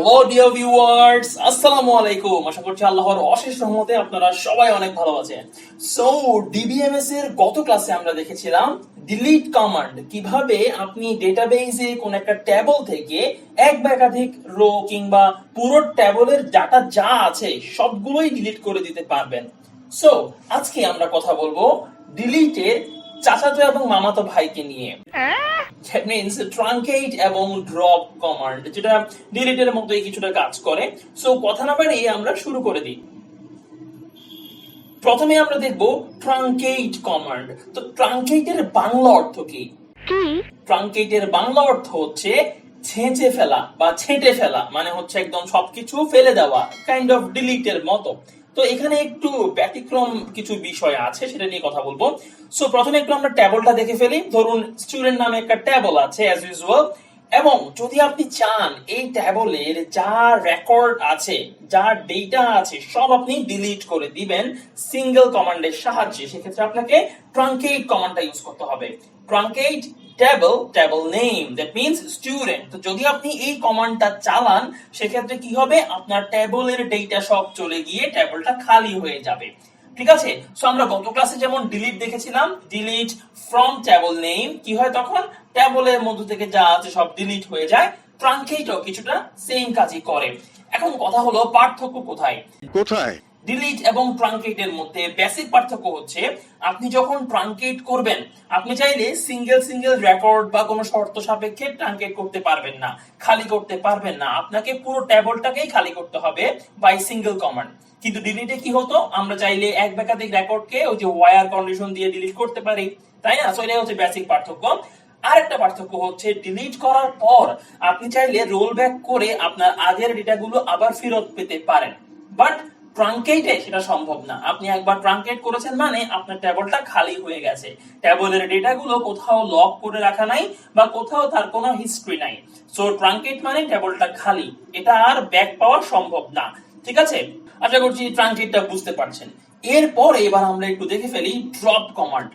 Hello dear viewers, আসসালামু আলাইকুম। আশা করছি আল্লাহর অশেষ রহমতে আপনারা সবাই অনেক ভালো আছেন। সো ডিবিএমএস এর গত ক্লাসে আমরা দেখেছিলাম ডিলিট কমান্ড, কিভাবে আপনি ডেটাবেজে কোন একটা টেবল থেকে এক বা একাধিক রো কিংবা পুরো টেবলের ডাটা যা আছে সবগুলোই ডিলিট করে দিতে পারবেন। সো আজকে আমরা কথা বলবো ডিলিটের চাচাতো এবং মামাতো ভাইকে নিয়ে। That means truncate এবং drop command, যেটা ডিলিটের মতোই কিছুটা কাজ করে। সো কথা না বাড়িয়ে আমরা শুরু করে দিই। প্রথমে আমরা দেখব truncate command। তো truncate এর বাংলা অর্থ কি? truncate এর বাংলা অর্থ হচ্ছে ছেঁচে ফেলা বা ছেঁটে ফেলা, মানে হচ্ছে একদম সবকিছু ফেলে দেওয়া, কাইন্ড অফ ডিলিটের মতো। তো এখানে একটু ব্যতিক্রম কিছু বিষয় আছে, সেটা নিয়ে কথা বলবো। সো প্রথমে একটু আমরা টেবলটা দেখে ফেলি। ধরুন স্টুডেন্ট নামে একটা টেবল আছে অ্যাজ ইউজুয়াল, এবং যদি আপনি চান এই টেবলের যা রেকর্ড আছে, যা ডেটা আছে সব আপনি ডিলিট করে দিবেন সিঙ্গেল কমান্ডের সাহায্যে, সেক্ষেত্রে আপনাকে ট্রাঙ্কেট কমান্ডটা ইউজ করতে হবে। Truncate table name, that means student। তো যদি আপনি এই কমান্ডটা চালান সেক্ষেত্রে কি হবে, আপনার টেবলের ডেটা সব চলে গিয়ে টেবলটা খালি হয়ে যাবে। ঠিক আছে। সো আমরা গত ক্লাসে যেমন ডিলিট দেখেছিলাম, ডিলিট ফ্রম টেবল নেম, কি হয় তখন টেবলের মধ্যে থেকে যা আছে সব ডিলিট হয়ে যায়। ট্রাঙ্কেটও কিছুটা সেম কাজই করে। এখন কথা হলো পার্থক্য কোথায়? ডিলিট এবং ট্রাঙ্কেট এর মধ্যে বেসিক পার্থক্য হচ্ছে, আপনি যখন ট্রাঙ্কেট করবেন আপনি চাইলে সিঙ্গেল রেকর্ড বা কোনো শর্ত সাপেক্ষে ট্রাঙ্কেট করতে পারবেন না, খালি করতে পারবেন না। আপনাকে পুরো টেবলটাকেই খালি করতে হবে বাই সিঙ্গেল কমান্ড। কিন্তু ডিলিটে কি হতো, আমরা চাইলে এক বা একাধিক রেকর্ডকে ওই যে ওয়্যার কন্ডিশন দিয়ে ডিলিট করতে পারি, তাই না? সো এটা হচ্ছে বেসিক পার্থক্য। আরেকটা পার্থক্য হচ্ছে, ডিলিট করার পর আপনি চাইলে রোল ব্যাক করে আপনার আগের ডেটাগুলো আবার ফেরত পেতে পারেন, বাট ট্রাঙ্কেটে সেটা সম্ভব না। আপনি একবার ট্রাঙ্কেট করেছেন মানে আপনার টেবলটা খালি হয়ে গেছে, টেবলের ডেটাগুলো কোথাও লক করে রাখা নাই বা কোথাও তার কোনো হিস্ট্রি নাই। সো ট্রাঙ্কেট মানে টেবলটা খালি, এটা আর ব্যাক পাওয়া সম্ভব না। ঠিক আছে, আশা করছি ট্রাঙ্কেটটা বুঝতে পারছেন। এরপর এবার আমরা একটু দেখে ফেলি ড্রপ কমান্ড।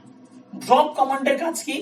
ড্রপ কমান্ডের কাজ কি?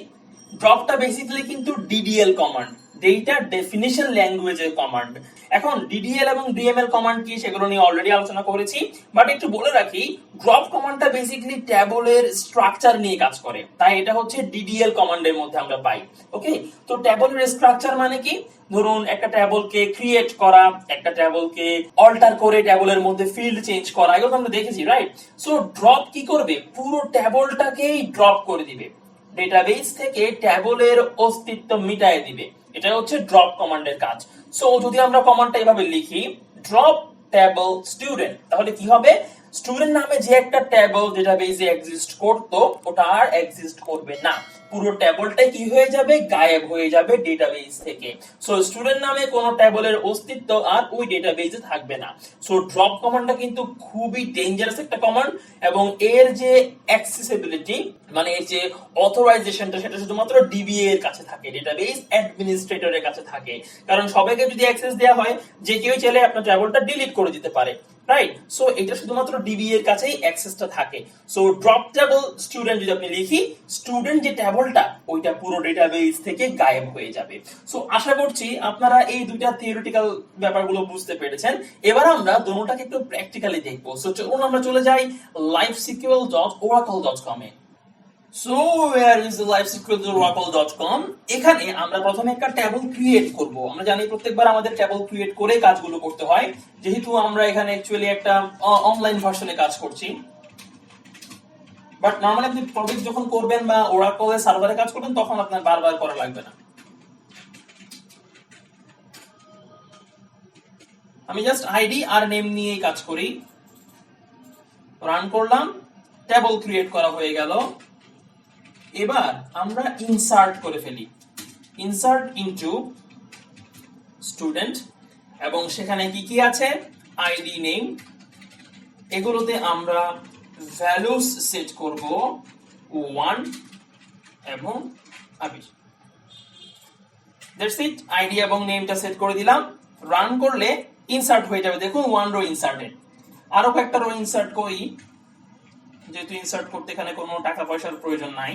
ড্রপটা বেসিক্যালি কিন্তু ডিডিএল কমান্ড, ডেটা ডেফিনিশন ল্যাঙ্গুয়েজের কমান্ড। এখন ডিডিএল এবং ডিএমএল কমান্ড কি সেগুলো নিয়ে অলরেডি আলোচনা করেছি, বাট একটু বলে রাখি, ড্রপ কমান্ডটা বেসিক্যালি টেবলের স্ট্রাকচার নিয়ে কাজ করে, তাই এটা হচ্ছে ডিডিএল কমান্ডের মধ্যে আমরা পাই। ওকে, তো টেবলের স্ট্রাকচার মানে কি? ধরুন একটা টেবলকে ক্রিয়েট করা, একটা টেবলকে অল্টার করে টেবলের মধ্যে ফিল্ড চেঞ্জ করা, এগুলো আমরা দেখেছি, রাইট? সো ড্রপ কি করবে, পুরো টেবলটাকেই ড্রপ করে দিবে, ডেটাবেস থেকে টেবলের অস্তিত্ব মিটায় দিবে। এটা হচ্ছে ড্রপ কমান্ডের কাজ। সো যদি আমরা কমান্ডটা এভাবে লিখি, ড্রপ টেবল স্টুডেন্ট, তাহলে কি হবে, স্টুডেন্ট নামে যে একটা টেবল ডেটাবেসে এক্সিস্ট করতো ওটা আর এক্সিস্ট করবে না, পুরো টেবলটাই কি হয়ে যাবে, গায়েব হয়ে যাবে ডেটাবেস থেকে। সো স্টুডেন্ট নামে কোনো টেবলের অস্তিত্ব আর ওই ডেটাবেসে থাকবে না। সো ড্রপ কমান্ডটা কিন্তু খুবই ডেঞ্জারাস একটা কমান্ড, এবং এর যে অ্যাক্সেসিবিলিটি মানে এর যে অথরাইজেশনটা সেটা শুধুমাত্র ডিবিএ এর কাছে থাকে, ডেটাবেস অ্যাডমিনিস্ট্রেটরের কাছে থাকে। কারণ সবাইকে যদি অ্যাক্সেস দেওয়া হয়, যে কেউ চাইলে আপনার টেবলটা ডিলিট করে দিতে পারে, রাইট? সো এটা শুধুমাত্র ডিবি এর কাছেই অ্যাক্সেসটা থাকে। সো ড্রপ টেবল স্টুডেন্ট যদি আপনি লিখি, স্টুডেন্ট যে টেবলটা ওইটা পুরো ডেটাবেস থেকে গায়েব হয়ে যাবে। সো আশা করছি আপনারা এই দুইটা থিওরিটিক্যাল ব্যাপারগুলো বুঝতে পেরেছেন। এবার আমরা দুটোটাকে একটু প্র্যাকটিক্যালি দেখবো। সো চলুন আমরা চলে যাই livesql.oracle.com A. So where is the livesql.oracle.com? এখানে আমরা প্রথমে একটা টেবল ক্রিয়েট করব। আমরা জানি প্রত্যেকবার আমাদের টেবল ক্রিয়েট করে কাজগুলো করতে হয়, যেহেতু আমরা এখানে অ্যাকচুয়ালি একটা অনলাইন ভার্সনে কাজ করছি। বাট নরমালি আপনি প্রজেক্ট যখন করবেন বা ওরাকল এর সার্ভারে কাজ করবেন তখন আপনার বারবার করা লাগবে না। আমি জাস্ট আইডি আর নেম নিয়ে কাজ করি, রান করলাম, টেবল ক্রিয়েট করা হয়ে গেল। এবার আমরা ইনসার্ট করে ফেলি, ইনসার্ট ইনটু স্টুডেন্ট, এবং সেখানে কি কি আছে, আইডি নেম, এগুলোতে আমরা ভ্যালুস সেট করব 1 এবং আবির। দ্যাটস ইট, আইডি এবং নেমটা সেট করে দিলাম। রান করলে ইনসার্ট হয়ে যাবে, দেখুন 1 রো ইনসার্টেড। আরো কয়েকটা রো ইনসার্ট করি, যেহেতু ইনসার্ট করতে এখানে কোনো টাকা পয়সার প্রয়োজন নাই।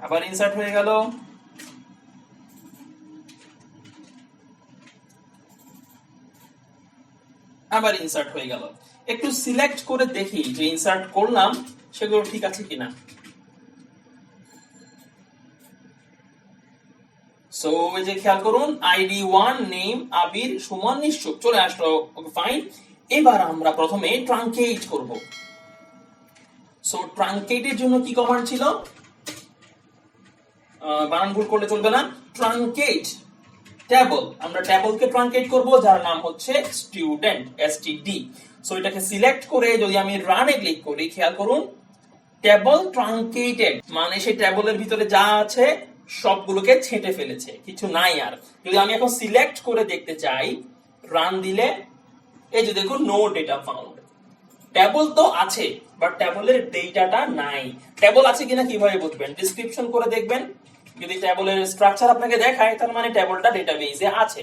আবার ইনসার্ট হয়ে গেল, আবার ইনসার্ট হয়ে গেল। একটু সিলেক্ট করে দেখি যে ইনসার্ট করলাম সেগুলো ঠিক আছে কিনা। সো এই যে খেয়াল করুন আইডি 1 নেম আবির সুমন নিশ্চুপ চলে আসলো, ওকে ফাইন। এবার আমরা প্রথমে ট্রাঙ্কেট করব। সো ট্রাঙ্কেটের জন্য কি কমান্ড ছিল, বানান ভুল করলে চলবে না, ট্রাঙ্কেট টেবল, আমরা টেবলকে ট্রাঙ্কেট করব যার নাম হচ্ছে স্টুডেন্ট এসটিডি। সো এটাকে সিলেক্ট করে যদি আমি রানে ক্লিক করি, খেয়াল করুন টেবল ট্রাঙ্কেটেড, মানে সেই টেবলের ভিতরে যা আছে সবগুলোকে ছেঁটে ফেলেছে, কিছু নাই আর। যদি আমি এখন সিলেক্ট করে দেখতে চাই, রান দিলে এই যে দেখুন নো ডেটা ফাউন্ড, টেবল তো আছে বাট টেবলের ডেটাটা নাই। টেবল আছে কিনা কিভাবে বুঝবেন, ডেসক্রিপশন করে দেখবেন, যদি টেবলের স্ট্রাকচার আপনাকে দেখায় তার মানে টেবলটা ডেটাবেসে আছে।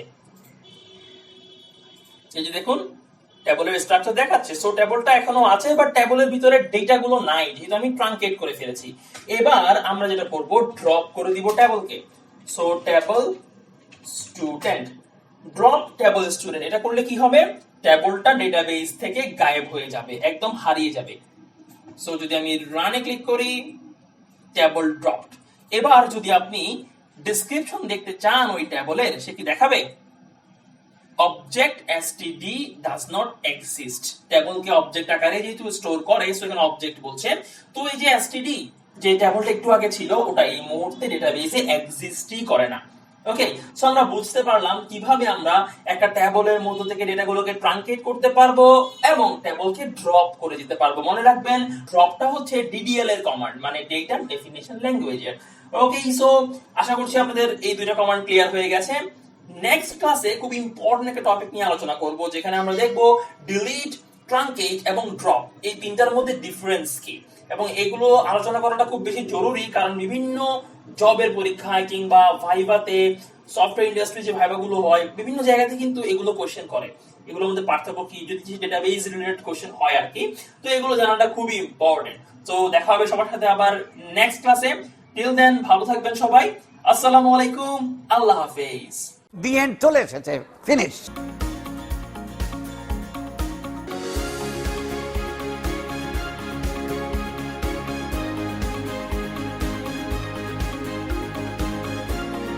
এই যে দেখুন টেবলের স্ট্রাকচার দেখাচ্ছে, সো টেবলটা এখনো আছে বাট টেবলের ভিতরে ডেটা গুলো নাই, যেহেতু আমি ট্রাঙ্কেট করে ফেলেছি। এবার আমরা যেটা করব, ড্রপ করে দিব টেবলকে। So table student, drop table student, এটা করলে কি হবে, টেবলটা ডেটাবেস থেকে গায়েব হয়ে যাবে, একদম হারিয়ে যাবে। সো যদি আমি রানে ক্লিক করি, টেবল ড্রপড। এবার যদি আপনি ডেসক্রিপশন দেখতে চান ওই টেবলের, সে কি দেখাবে, object std does not exist, টেবলকে অবজেক্ট আকারে যেহেতু স্টোর করে সো এখানে অবজেক্ট বলছে। তো এই যে std যে টেবলটা একটু আগে ছিল ওটা এই মুহূর্তে ডেটাবেসে এক্সিস্টই করে না। ওকে, সো আমরা বুঝতে পারলাম কিভাবে আমরা একটা টেবলের মধ্য থেকে ডেটাগুলোকে ট্রাঙ্কেট করতে পারবো এবং টেবলকে ড্রপ করে দিতে পারবো। মনে রাখবেন ড্রপটা হচ্ছে ডিডিএল এর কমান্ড, মানে ডেটা ডেফিনিশন ল্যাঙ্গুয়েজের। ওকে, সো আশা করছি আপনাদের এই দুইটা কমান্ড ক্লিয়ার হয়ে গেছে। নেক্সট ক্লাসে খুব ইম্পর্টেন্ট একটা টপিক নিয়ে আলোচনা করব, যেখানে আমরা দেখব ডিলিট, ট্রাঙ্কেট এবং ড্রপ এই তিনটার মধ্যে ডিফারেন্স কি, এবং এগুলো আলোচনা করাটা খুব বেশি জরুরি, কারণ বিভিন্ন জবের পরীক্ষায় কিংবা ভাইভাতে, সফটওয়্যার ইন্ডাস্ট্রি যে ভাইভাগুলো হয় বিভিন্ন জায়গাতে কিন্তু এগুলো কোশ্চেন করে, এগুলোর মধ্যে পার্থক্য কি, যদি ডেটাবেস রিলেটেড কোশ্চেন হয় আর কি। তো এগুলো জানাটা খুবই ইম্পর্টেন্ট। তো দেখা হবে সবার সাথে আবার নেক্সট ক্লাসে। টিল দেন ভালো থাকবেন সবাই, আসসালামু আলাইকুম, আল্লাহ হাফেজ। দি এন্ড চলে এসেছে, ফিনিশ।